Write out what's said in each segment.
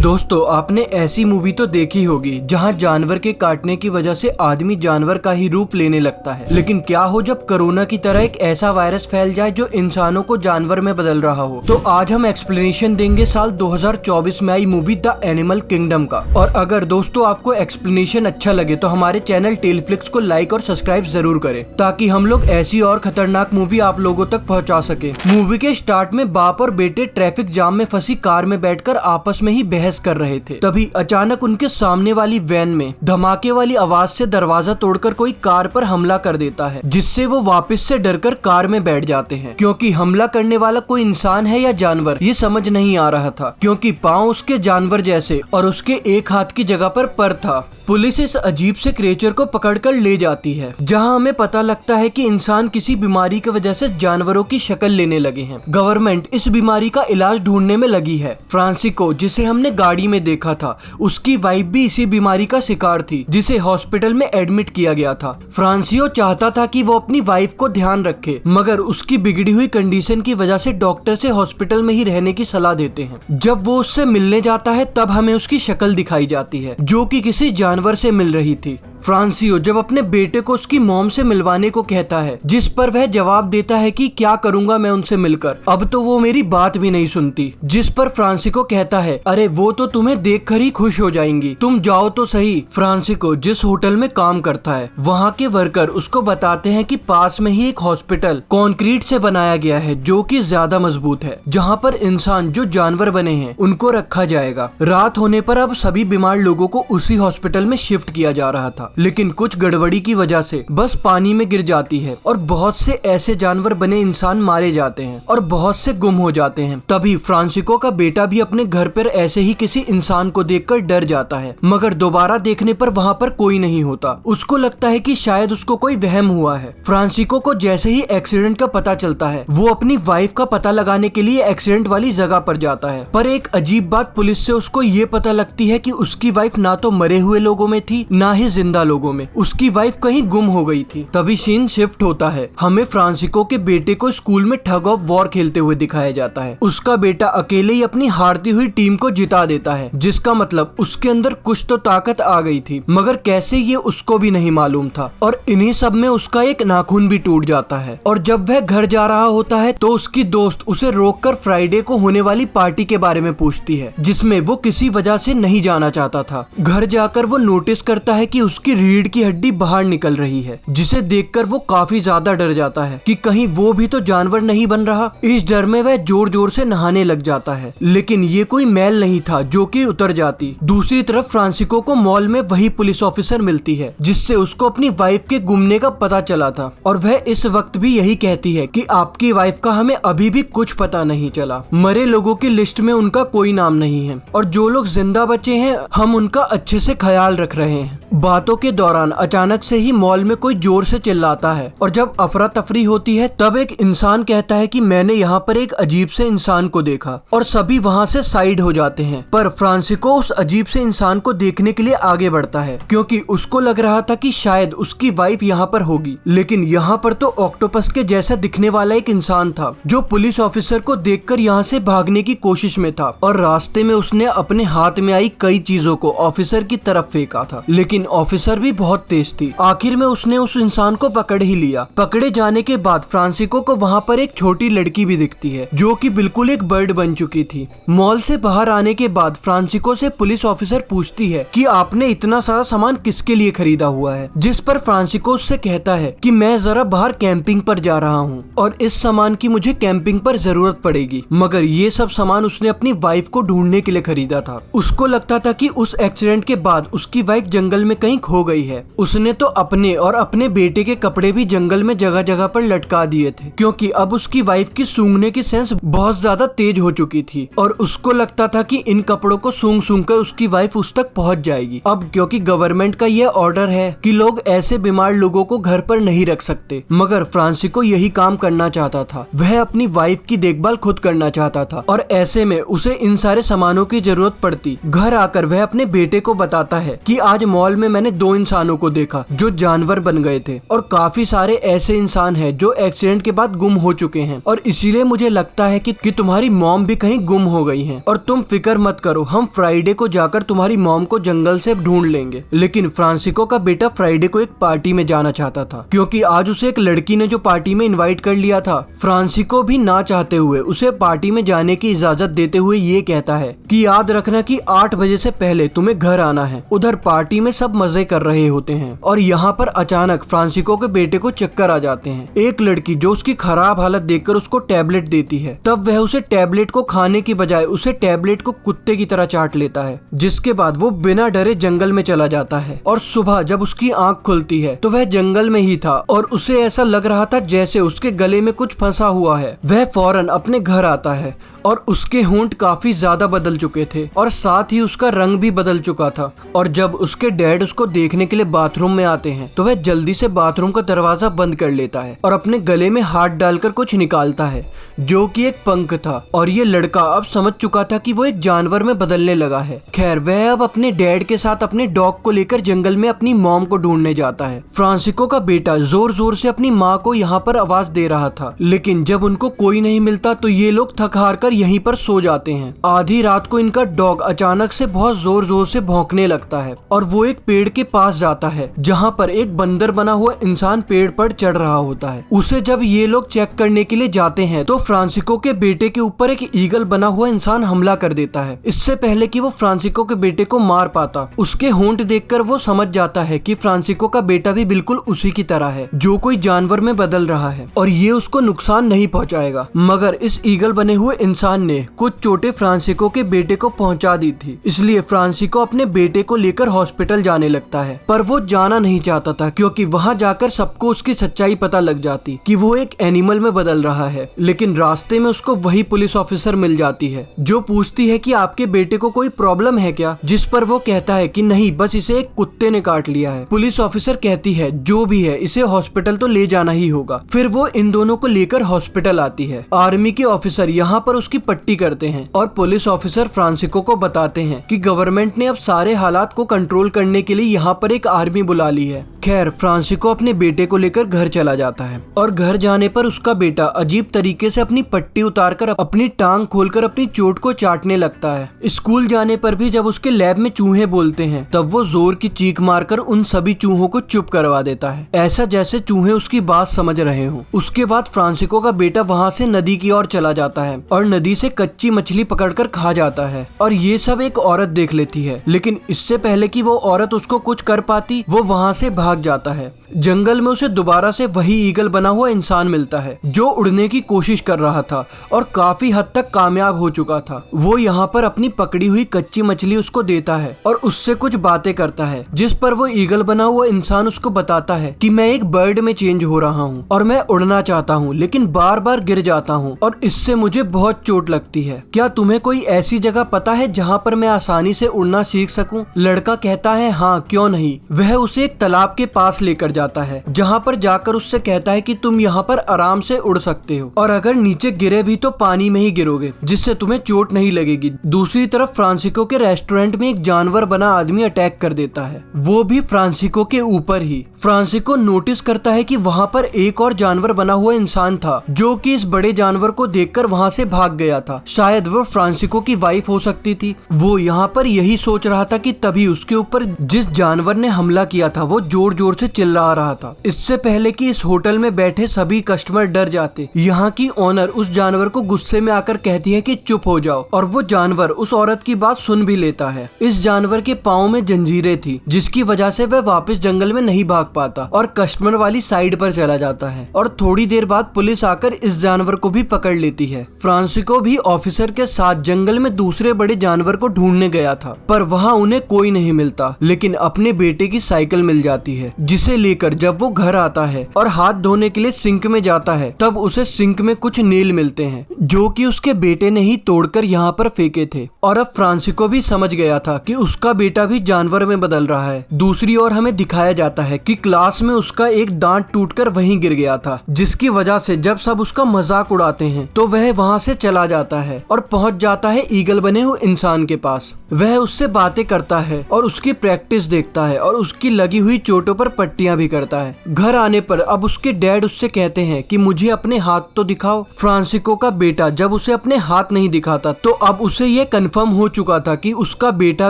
दोस्तों, आपने ऐसी मूवी तो देखी होगी जहां जानवर के काटने की वजह से आदमी जानवर का ही रूप लेने लगता है। लेकिन क्या हो जब कोरोना की तरह एक ऐसा वायरस फैल जाए जो इंसानों को जानवर में बदल रहा हो। तो आज हम एक्सप्लेनेशन देंगे साल 2024 में आई मूवी द एनिमल किंगडम का। और अगर दोस्तों आपको एक्सप्लेनेशन अच्छा लगे तो हमारे चैनल टेलफ्लिक्स को लाइक और सब्सक्राइब जरूर करें, ताकि हम लोग ऐसी और खतरनाक मूवी आप लोगों तक पहुँचा सके। मूवी के स्टार्ट में बाप और बेटे ट्रैफिक जाम में फंसी कार में बैठकर आपस में ही बहस कर रहे थे। तभी अचानक उनके सामने वाली वैन में धमाके वाली आवाज से दरवाजा तोड़कर कोई कार पर हमला कर देता है, जिससे वो वापस से डरकर कार में बैठ जाते हैं। क्योंकि हमला करने वाला कोई इंसान है या जानवर ये समझ नहीं आ रहा था, क्योंकि पाँव उसके जानवर जैसे और उसके एक हाथ की जगह पर पर था। पुलिस इस अजीब से क्रिएचर को पकड़कर ले जाती है, जहां हमें पता लगता है कि इंसान किसी बीमारी की वजह से जानवरों की शक्ल लेने लगे हैं। गवर्नमेंट इस बीमारी का इलाज ढूंढने में लगी है। फ्रांसिको, जिसे हमने गाड़ी में देखा था, उसकी वाइफ भी इसी बीमारी का शिकार थी, जिसे हॉस्पिटल में एडमिट किया गया था। फ्रांसियो चाहता था कि वो अपनी वाइफ को ध्यान रखे, मगर उसकी बिगड़ी हुई कंडीशन की वजह से डॉक्टर से हॉस्पिटल में ही रहने की सलाह देते हैं। जब वो उससे मिलने जाता है तब हमें उसकी शक्ल दिखाई जाती है, जो कि किसी जानवर से मिल रही थी। फ्रांसियो जब अपने बेटे को उसकी मॉम से मिलवाने को कहता है, जिस पर वह जवाब देता है कि क्या करूंगा मैं उनसे मिलकर, अब तो वो मेरी बात भी नहीं सुनती। जिस पर फ्रांसिको कहता है, अरे वो तो तुम्हें देखकर ही खुश हो जाएंगी, तुम जाओ तो सही। फ्रांसिको जिस होटल में काम करता है, वहाँ के वर्कर उसको बताते हैं कि पास में ही एक हॉस्पिटल कंक्रीट से बनाया गया है, जो कि ज्यादा मजबूत है, जहाँ पर इंसान जो जानवर बने हैं उनको रखा जाएगा। रात होने पर अब सभी बीमार लोगों को उसी हॉस्पिटल में शिफ्ट किया जा रहा था, लेकिन कुछ गड़बड़ी की वजह से बस पानी में गिर जाती है और बहुत से ऐसे जानवर बने इंसान मारे जाते हैं और बहुत से गुम हो जाते हैं। तभी फ्रांसिको का बेटा भी अपने घर पर ऐसे ही किसी इंसान को देखकर डर जाता है, मगर दोबारा देखने पर वहाँ पर कोई नहीं होता। उसको लगता है कि शायद उसको कोई वहम हुआ है। फ्रांसिको को जैसे ही एक्सीडेंट का पता चलता है, वो अपनी वाइफ का पता लगाने के लिए एक्सीडेंट वाली जगह पर जाता है। पर एक अजीब बात पुलिस से उसको ये पता लगती है कि उसकी वाइफ ना तो मरे हुए लोगों में थी, ना ही जिंदा लोगों में। उसकी वाइफ कहीं गुम हो गई थी। तभी सीन शिफ्ट होता है। हमें फ्रांसिको के बेटे को स्कूल में ठग ऑफ वॉर खेलते हुए दिखाया जाता है। उसका बेटा अकेले ही अपनी हारती हुई टीम को जिता देता है, जिसका मतलब उसके अंदर कुछ तो ताकत आ गई थी, मगर कैसे ये उसको भी नहीं मालूम था। और इन्हीं सब में उसका एक नाखून भी टूट जाता है। और जब वह घर जा रहा होता है तो उसकी दोस्त उसे रोककर फ्राइडे को होने वाली पार्टी के बारे में पूछती है, जिसमें वो किसी वजह से नहीं जाना चाहता था। घर जाकर वो नोटिस करता है कि उसकी रीढ़ की हड्डी बाहर निकल रही है, जिसे देखकर वो काफी ज्यादा डर जाता है कि कहीं वो भी तो जानवर नहीं बन रहा। इस डर में वह जोर जोर से नहाने लग जाता है, लेकिन ये कोई मैल नहीं था जो कि उतर जाती। दूसरी तरफ फ्रांसिको को मॉल में वही पुलिस ऑफिसर मिलती है, जिससे उसको अपनी वाइफ के गुमने का पता चला था। और वह इस वक्त भी यही कहती है कि आपकी वाइफ का हमें अभी भी कुछ पता नहीं चला। मरे लोगों की लिस्ट में उनका कोई नाम नहीं है, और जो लोग जिंदा बचे हैं हम उनका अच्छे से ख्याल रख रहे हैं। बातों के दौरान अचानक से ही मॉल में कोई जोर से चिल्लाता है, और जब अफरा तफरी होती है तब एक इंसान कहता है कि मैंने यहाँ पर एक अजीब से इंसान को देखा, और सभी वहाँ से साइड हो जाते हैं। पर फ्रांसिको उस अजीब से इंसान को देखने के लिए आगे बढ़ता है, क्योंकि उसको लग रहा था कि शायद उसकी वाइफ यहाँ पर होगी। लेकिन यहाँ पर तो ऑक्टोपस के जैसा दिखने वाला एक इंसान था, जो पुलिस ऑफिसर को देखकर यहाँ से भागने की कोशिश में था, और रास्ते में उसने अपने हाथ में आई कई चीजों को ऑफिसर की तरफ फेंका था। लेकिन ऑफिसर भी बहुत तेज थी। आखिर में उसने उस इंसान को पकड़ ही लिया। पकड़े जाने के बाद फ्रांसिको को वहाँ पर एक छोटी लड़की भी दिखती है, जो कि बिल्कुल एक बर्ड बन चुकी थी। मॉल से बाहर आने के बाद फ्रांसिको से पुलिस ऑफिसर पूछती है कि आपने इतना सारा सामान किसके लिए खरीदा हुआ है, जिस पर फ्रांसिको उससे कहता है कि मैं जरा बाहर कैंपिंग पर जा रहा हूँ और इस सामान की मुझे कैंपिंग पर जरूरत पड़ेगी। मगर ये सब सामान उसने अपनी वाइफ को ढूंढने के लिए खरीदा था। उसको लगता था कि उस एक्सीडेंट के बाद उसकी वाइफ जंगल में कहीं खो गई है। उसने तो अपने और अपने बेटे के कपड़े भी जंगल में जगह जगह पर लटका दिए थे, क्योंकि अब उसकी वाइफ की सूंघने की सेंस बहुत ज्यादा तेज हो चुकी थी, और उसको लगता था कि इन कपड़ों को सूंघ सूंघ कर उसकी वाइफ उस तक पहुंच जाएगी। अब क्योंकि गवर्नमेंट का यह ऑर्डर है कि लोग ऐसे बीमार लोगों को घर पर नहीं रख सकते, मगर फ्रांसिको यही काम करना चाहता था। वह अपनी वाइफ की देखभाल खुद करना चाहता था, और ऐसे में उसे इन सारे सामानों की जरूरत पड़ती। घर आकर वह अपने बेटे को बताता है कि आज मॉल में मैंने 2 इंसानों को देखा जो जानवर बन गए थे, और काफी सारे ऐसे इंसान हैं जो एक्सीडेंट के बाद गुम हो चुके हैं, और इसीलिए मुझे लगता है कि तुम्हारी मॉम भी कहीं गुम हो गई हैं, और तुम फिक्र मत करो, हम फ्राइडे को जाकर तुम्हारी मॉम को जंगल से ढूंढ लेंगे। लेकिन फ्रांसिको का बेटा फ्राइडे को एक पार्टी में जाना चाहता था, क्योंकि आज उसे एक लड़की ने जो पार्टी में इनवाइट कर लिया था। फ्रांसिको भी ना चाहते हुए उसे पार्टी में जाने की इजाजत देते हुए ये कहता है कि याद रखना कि 8 बजे से पहले तुम्हें घर आना है। उधर पार्टी में सब मजे कर रहे होते हैं, और यहाँ पर अचानक फ्रांसिको के बेटे को चक्कर आ जाते हैं। एक लड़की जो उसकी खराब हालत देखकर उसको टैबलेट देती है, तब वह उसे टैबलेट को खाने की बजाय उसे टैबलेट को कुत्ते की तरह चाट लेता है, जिसके बाद वो बिना डरे जंगल में चला जाता है। और सुबह जब उसकी आंख खुलती है तो वह जंगल में ही था, और उसे ऐसा लग रहा था जैसे उसके गले में कुछ फंसा हुआ है। वह फौरन अपने घर आता है, और उसके होंठ काफी ज्यादा बदल चुके थे, और साथ ही उसका रंग भी बदल चुका था। और जब उसके डैड उसको देखने के लिए बाथरूम में आते हैं तो वह जल्दी से बाथरूम का दरवाजा बंद कर लेता है और अपने गले में हाथ डालकर कुछ निकालता है, जो कि एक पंख था। और ये लड़का अब समझ चुका था कि वो एक जानवर में बदलने लगा है। खैर, वह अब अपने डैड के साथ अपने डॉग को लेकर जंगल में अपनी मॉम को ढूंढने जाता है। फ्रांसिको का बेटा जोर जोर से अपनी माँ को यहाँ पर आवाज दे रहा था, लेकिन जब उनको कोई नहीं मिलता तो ये लोग थक हार कर यहीं पर सो जाते हैं। आधी रात को इनका डॉग अचानक से बहुत जोर जोर से भौंकने लगता है, और वो एक पेड़ के पास जाता है जहाँ पर एक बंदर बना हुआ इंसान पेड़ पर चढ़ रहा होता है। उसे जब ये लोग चेक करने के लिए जाते हैं तो फ्रांसिको के बेटे के ऊपर एक ईगल बना हुआ इंसान हमला कर देता है। इससे पहले कि वो फ्रांसिको के बेटे को मार पाता, उसके होंठ देखकर वो समझ जाता है कि फ्रांसिको का बेटा भी बिल्कुल उसी की तरह है, जो कोई जानवर में बदल रहा है, और ये उसको नुकसान नहीं पहुंचाएगा। मगर इस ईगल बने हुए इंसान ने कुछ चोटें फ्रांसिको के बेटे को पहुंचा दी थी, इसलिए फ्रांसिको अपने बेटे को लेकर हॉस्पिटल जाने लगता है। पर वो जाना नहीं चाहता था, क्योंकि वहां जाकर सबको उसकी सच्चाई पता लग जाती कि वो एक एनिमल में बदल रहा है। लेकिन रास्ते में उसको वही पुलिस ऑफिसर मिल जाती है, जो पूछती है कि आपके बेटे को कोई प्रॉब्लम है क्या, जिस पर वो कहता है कि नहीं, बस इसे एक कुत्ते ने काट लिया है। पुलिस ऑफिसर कहती है जो भी है इसे हॉस्पिटल तो ले जाना ही होगा। फिर वो इन दोनों को लेकर हॉस्पिटल आती है। आर्मी के ऑफिसर यहाँ पर उसकी पट्टी करते हैं, और पुलिस ऑफिसर फ्रांसिको को बताते हैं कि गवर्नमेंट ने अब सारे हालात को कंट्रोल करने के लिए यहाँ पर एक आर्मी बुला ली है। खैर, फ्रांसिको अपने बेटे को लेकर घर चला जाता है, और घर जाने पर उसका बेटा अजीब तरीके से अपनी पट्टी उतारकर अपनी टांग खोलकर अपनी चोट को चाटने लगता है। स्कूल जाने पर भी जब उसके लैब में चूहे बोलते हैं, तब वो जोर की चीख मारकर उन सभी चूहों को चुप करवा देता है, ऐसा जैसे चूहे उसकी बात समझ रहे हों। उसके बाद फ्रांसिको का बेटा वहाँ से नदी की ओर चला जाता है, और नदी से कच्ची मछली पकड़कर खा जाता है, और ये सब एक औरत देख लेती है। लेकिन इससे पहले कि वो औरत उसको कुछ कर पाती, वो वहाँ से भाग जाता है। जंगल में उसे दोबारा से वही ईगल बना हुआ इंसान मिलता है, जो उड़ने की कोशिश कर रहा था और काफी हद तक कामयाब हो चुका था। वो यहाँ पर अपनी पकड़ी हुई कच्ची मछली उसको देता है और उससे कुछ बातें करता है, जिस पर वो ईगल बना हुआ इंसान उसको बताता है कि मैं एक बर्ड में चेंज हो रहा हूँ और मैं उड़ना चाहता हूँ, लेकिन बार बार गिर जाता हूँ और इससे मुझे बहुत चोट लगती है। क्या तुम्हें कोई ऐसी जगह पता है जहाँ पर मैं आसानी से उड़ना सीख सकूँ? लड़का कहता है हाँ, क्यों नहीं। वह उसे एक तालाब के पास लेकर जाता है, जहाँ पर जाकर उससे कहता है कि तुम यहाँ पर आराम से उड़ सकते हो, और अगर नीचे गिरे भी तो पानी में ही गिरोगे, जिससे तुम्हें चोट नहीं लगेगी। दूसरी तरफ फ्रांसिको के रेस्टोरेंट में एक जानवर बना आदमी अटैक कर देता है, वो भी फ्रांसिको के ऊपर ही। फ्रांसिको नोटिस करता है कि वहाँ पर एक और जानवर बना हुआ इंसान था, जो कि इस बड़े जानवर को देखकर वहाँ से भाग गया था। शायद वो फ्रांसिको की वाइफ हो सकती थी। वो यहाँ पर यही सोच रहा था कि तभी उसके ऊपर जिस जानवर ने हमला किया था वो जोर जोर से चिल्ला रहा था। इससे पहले कि इस होटल में बैठे सभी कस्टमर डर जाते, यहाँ की ओनर उस जानवर को गुस्से में आकर कहती है कि चुप हो जाओ, और वो जानवर उस औरत की बात सुन भी लेता है। इस जानवर के पाँव में जंजीरें थी, जिसकी वजह से वह वापस जंगल में नहीं भाग पाता और कस्टमर वाली साइड पर चला जाता है। और थोड़ी देर बाद पुलिस आकर इस जानवर को भी पकड़ लेती है। फ्रांसिको भी ऑफिसर के साथ जंगल में दूसरे बड़े जानवर को ढूंढने गया था, पर वहाँ उन्हें कोई नहीं मिलता, लेकिन अपने बेटे की साइकिल मिल जाती है, जिसे लेकर लेकर जब वो घर आता है और हाथ धोने के लिए सिंक में जाता है, तब उसे सिंक में कुछ नील मिलते हैं जो कि उसके बेटे ने ही तोड़कर यहाँ पर फेंके थे। और अब फ्रांसिको भी समझ गया था कि उसका बेटा भी जानवर में बदल रहा है। दूसरी ओर हमें दिखाया जाता है कि क्लास में उसका एक दांत टूटकर वहीं गिर गया था, जिसकी वजह से जब सब उसका मजाक उड़ाते हैं तो वह वहाँ से चला जाता है और पहुँच जाता है ईगल बने हुए इंसान के पास। वह उससे बातें करता है और उसकी प्रैक्टिस देखता है और उसकी लगी हुई चोटों पर पट्टियां भी करता है। घर आने पर अब उसके डैड उससे कहते हैं कि मुझे अपने हाथ तो दिखाओ। फ्रांसिको का बेटा जब उसे अपने हाथ नहीं दिखाता तो अब उसे ये कंफर्म हो चुका था कि उसका बेटा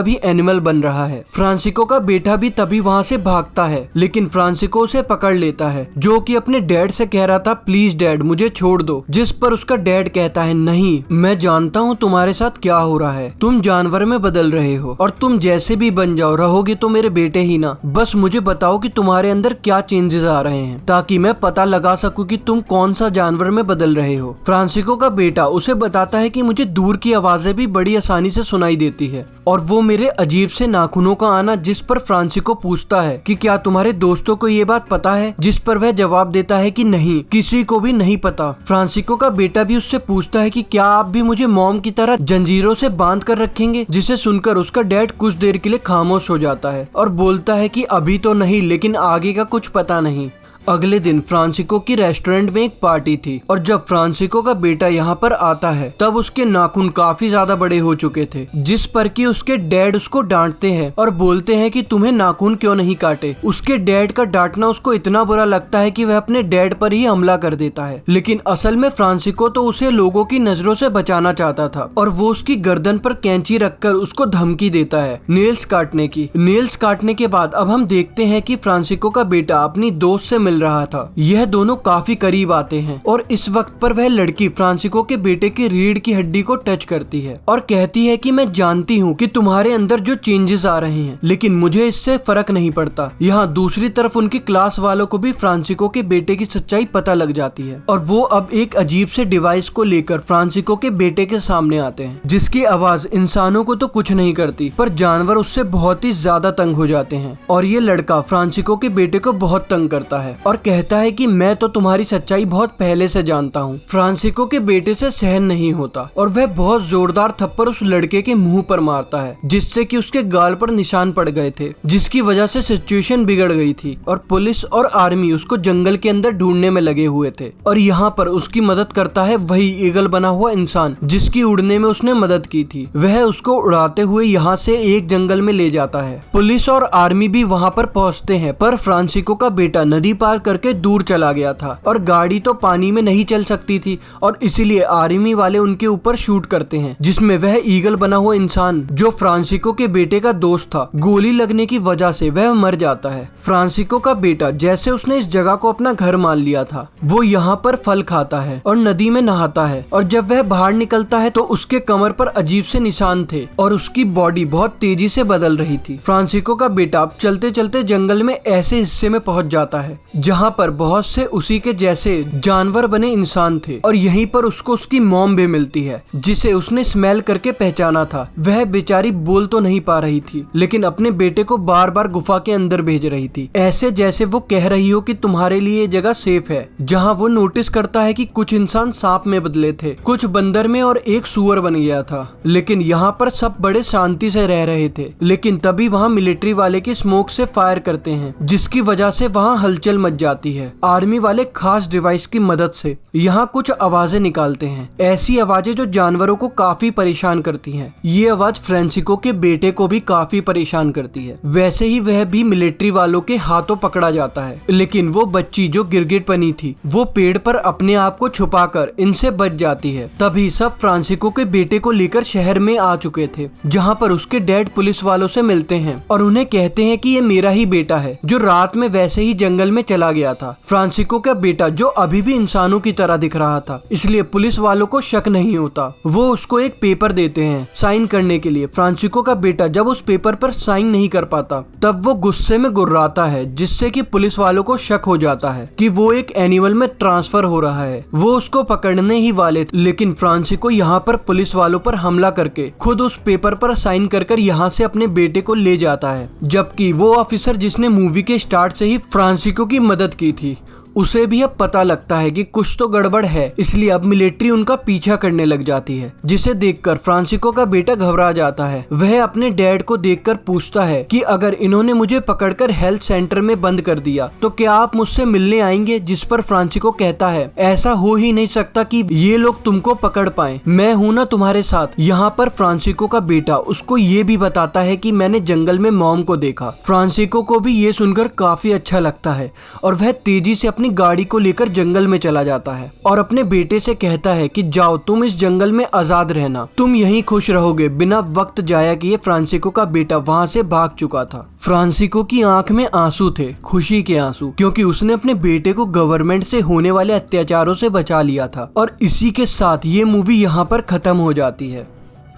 भी एनिमल बन रहा है। फ्रांसिको का बेटा भी तभी वहाँ से भागता है, लेकिन फ्रांसिको उसे पकड़ लेता है, जो कि अपने डैड से कह रहा था प्लीज डैड मुझे छोड़ दो, जिस पर उसका डैड कहता है नहीं, मैं जानता हूँ तुम्हारे साथ क्या हो रहा है, तुम जानवर में बदल रहे हो और तुम जैसे भी बन जाओ रहोगे तो मेरे बेटे ही ना, बस मुझे बताओ कि तुम्हारे अंदर क्या चेंजेस आ रहे हैं ताकि मैं पता लगा सकूं कि तुम कौन सा जानवर में बदल रहे हो। फ्रांसिको का बेटा उसे बताता है कि मुझे दूर की आवाजें भी बड़ी आसानी से सुनाई देती है और वो मेरे अजीब से नाखूनों का आना, जिस पर फ्रांसिको पूछता है कि क्या तुम्हारे दोस्तों को ये बात पता है, जिस पर वह जवाब देता है कि नहीं, किसी को भी नहीं पता। फ्रांसिको का बेटा भी उससे पूछता है कि क्या आप भी मुझे मॉम की तरह जंजीरों से बांध कर रखेंगे, जिसे सुनकर उसका डैड कुछ देर के लिए खामोश हो जाता है और बोलता है कि अभी तो नहीं, लेकिन आगे का कुछ पता नहीं। अगले दिन फ्रांसिको की रेस्टोरेंट में एक पार्टी थी और जब फ्रांसिको का बेटा यहाँ पर आता है तब उसके नाखून काफी ज्यादा बड़े हो चुके थे, जिस पर कि उसके डैड उसको डांटते हैं और बोलते हैं कि तुम्हें नाखून क्यों नहीं काटे। उसके डैड का डांटना उसको इतना बुरा लगता है कि वह अपने डैड पर ही हमला कर देता है, लेकिन असल में फ्रांसिको तो उसे लोगों की नजरों से बचाना चाहता था और वो उसकी गर्दन पर कैंची रखकर उसको धमकी देता है नेल्स काटने की। नेल्स काटने के बाद अब हम देखते हैं कि फ्रांसिको का बेटा अपनी दोस्त से रहा था। यह दोनों काफी करीब आते हैं और इस वक्त पर वह लड़की फ्रांसिको के बेटे की रीढ़ की हड्डी को टच करती है और कहती है कि मैं जानती हूँ कि तुम्हारे अंदर जो चेंजेस आ रहे हैं, लेकिन मुझे इससे फर्क नहीं पड़ता। यहाँ दूसरी तरफ उनकी क्लास वालों को भी फ्रांसिको के बेटे की सच्चाई पता लग जाती है और वो अब एक अजीब से डिवाइस को लेकर फ्रांसिको के बेटे के सामने आते हैं, जिसकी आवाज इंसानों को तो कुछ नहीं करती पर जानवर उससे बहुत ही ज्यादा तंग हो जाते हैं। और ये लड़का फ्रांसिको के बेटे को बहुत तंग करता है और कहता है कि मैं तो तुम्हारी सच्चाई बहुत पहले से जानता हूँ। फ्रांसिको के बेटे से सहन नहीं होता और वह बहुत जोरदार थप्पड़ उस लड़के के मुंह पर मारता है, जिससे कि उसके गाल पर निशान पड़ गए थे, जिसकी वजह से सिचुएशन बिगड़ गई थी और पुलिस और आर्मी उसको जंगल के अंदर ढूंढने में लगे हुए थे। और यहाँ पर उसकी मदद करता है वही ईगल बना हुआ इंसान जिसकी उड़ने में उसने मदद की थी। वह उसको उड़ाते हुए यहाँ से एक जंगल में ले जाता है। पुलिस और आर्मी भी वहाँ पर पहुँचते हैं, पर फ्रांसिको का बेटा नदी पार करके दूर चला गया था और गाड़ी तो पानी में नहीं चल सकती थी और इसीलिए आर्मी वाले उनके ऊपर शूट करते हैं, जिसमें वह ईगल बना हुआ इंसान जो फ्रांसिको के बेटे का दोस्त था, गोली लगने की वजह से वह मर जाता है। फ्रांसिको का बेटा जैसे उसने इस जगह को अपना घर मान लिया था, वो यहाँ पर फल खाता है और नदी में नहाता है और जब वह बाहर निकलता है तो उसके कमर पर अजीब से निशान थे और उसकी बॉडी बहुत तेजी से बदल रही थी। फ्रांसिको का बेटा चलते चलते जंगल में ऐसे हिस्से में पहुंच जाता है जहाँ पर बहुत से उसी के जैसे जानवर बने इंसान थे और यहीं पर उसको उसकी मॉम भी मिलती है, जिसे उसने स्मेल करके पहचाना था। वह बेचारी बोल तो नहीं पा रही थी, लेकिन अपने बेटे को बार बार गुफा के अंदर भेज रही थी, ऐसे जैसे वो कह रही हो कि तुम्हारे लिए ये जगह सेफ है। जहाँ वो नोटिस करता है कि कुछ इंसान सांप में बदले थे, कुछ बंदर में और एक सुअर बन गया था, लेकिन यहाँ पर सब बड़े शांति से रह रहे थे। लेकिन तभी वहाँ मिलिट्री वाले की स्मोक से फायर करते हैं, जिसकी वजह से वहाँ हलचल मच जाती है। आर्मी वाले खास डिवाइस की मदद से यहाँ कुछ आवाजें निकालते हैं, ऐसी आवाजें जो जानवरों को काफी परेशान करती हैं। ये आवाज फ्रांसिको के बेटे को भी काफी परेशान करती है। वैसे ही वह भी मिलिट्री वालों के हाथों पकड़ा जाता है, लेकिन वो बच्ची जो गिरगिट बनी थी वो पेड़ पर अपने आप को छुपाकर इनसे बच जाती है। तभी सब फ्रांसिको के बेटे को लेकर शहर में आ चुके थे, जहाँ पर उसके डैड पुलिस वालों से मिलते हैं और उन्हें कहते हैं कि ये मेरा ही बेटा है जो रात में वैसे ही जंगल में चला चला गया था। फ्रांसिस्को का बेटा जो अभी भी इंसानों की तरह दिख रहा था, इसलिए पुलिस वालों को शक नहीं होता। वो उसको एक पेपर देते हैं साइन करने के लिए। फ्रांसिस्को का बेटा जब उस पेपर पर साइन नहीं कर पाता, तब वो गुस्से में गुर्राता है, जिससे कि पुलिस वालों को शक हो जाता है कि वो एक एनिमल में ट्रांसफर हो रहा है। वो उसको पकड़ने ही वाले थे, लेकिन फ्रांसिस्को यहाँ पर पुलिस वालों पर हमला करके खुद उस पेपर पर साइन कर यहाँ से अपने बेटे को ले जाता है। जबकि वो ऑफिसर जिसने मूवी के स्टार्ट से ही फ्रांसिस्को की मदद की थी, उसे भी अब पता लगता है कि कुछ तो गड़बड़ है, इसलिए अब मिलिट्री उनका पीछा करने लग जाती है, जिसे देखकर फ्रांसिस्को का बेटा घबरा जाता है। वह अपने डैड को देखकर पूछता है कि अगर इन्होंने मुझे पकड़कर हेल्थ सेंटर में बंद कर दिया तो क्या आप मुझसे मिलने आएंगे? जिस पर फ्रांसिस्को कहता है ऐसा हो ही नहीं सकता कि ये लोग तुमको पकड़ पाए, मैं हूं ना तुम्हारे साथ। यहाँ पर फ्रांसिस्को का बेटा उसको ये भी बताता है कि मैंने जंगल में मॉम को देखा। फ्रांसिस्को को भी ये सुनकर काफी अच्छा लगता है और वह तेजी से अपनी गाड़ी को लेकर जंगल में चला जाता है और अपने बेटे से कहता है कि जाओ, तुम इस जंगल में आजाद रहना, तुम यहीं खुश रहोगे। बिना वक्त जाया किए फ्रांसिस्को का बेटा वहां से भाग चुका था। फ्रांसिस्को की आंख में आंसू थे, खुशी के आंसू, क्योंकि उसने अपने बेटे को गवर्नमेंट से होने वाले अत्याचारों से बचा लिया था। और इसी के साथ ये मूवी यहाँ पर खत्म हो जाती है।